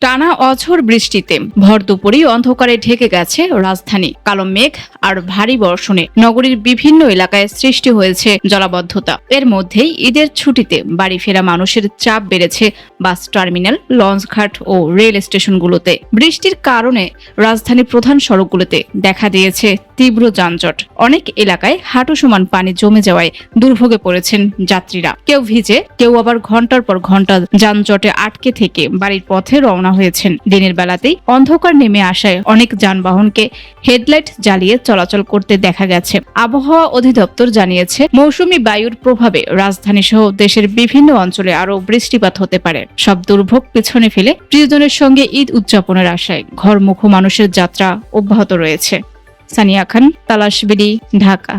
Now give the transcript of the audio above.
টানা অঝোর বৃষ্টিতে ভর দুপুরেই অন্ধকারে ঢেকে গেছে রাজধানী। কালো মেঘ আর ভারী বর্ষণে নগরীর বিভিন্ন এলাকায় সৃষ্টি হয়েছে জলাবদ্ধতা। এর মধ্যেই ঈদের ছুটিতে বাড়ি ফেরা মানুষের চাপ বেড়েছে বাস টার্মিনাল, লঞ্চঘাট ও রেল স্টেশনগুলোতে। বৃষ্টির কারণে রাজধানীর প্রধান সড়কগুলোতে দেখা দিয়েছে তীব্র যানজট। অনেক এলাকায় হাঁটু সমান পানি জমে যাওয়ায় দুর্ভোগে পড়েছেন যাত্রীরা। কেউ ভিজে, কেউ আবার ঘন্টার পর ঘন্টা যানজটে আটকে থেকে বাড়ির পথে রওনা হয়েছেন। দিনের বেলাতেই অন্ধকার নেমে আসায় অনেক যানবাহনকে হেডলাইট জ্বালিয়ে চলাচল করতে দেখা গেছে। আবহাওয়া অধিদপ্তর জানিয়েছে, মৌসুমী বায়ুর প্রভাবে রাজধানী সহ দেশের বিভিন্ন অঞ্চলে আরও বৃষ্টিপাত হতে পারে। সব দুর্ভোগ পেছনে ফেলে প্রিয়জনের সঙ্গে ঈদ উদযাপনের আশায় ঘরমুখো মানুষের যাত্রা অব্যাহত রয়েছে। সানিয়া খান, তালাশবিডি, ঢাকা।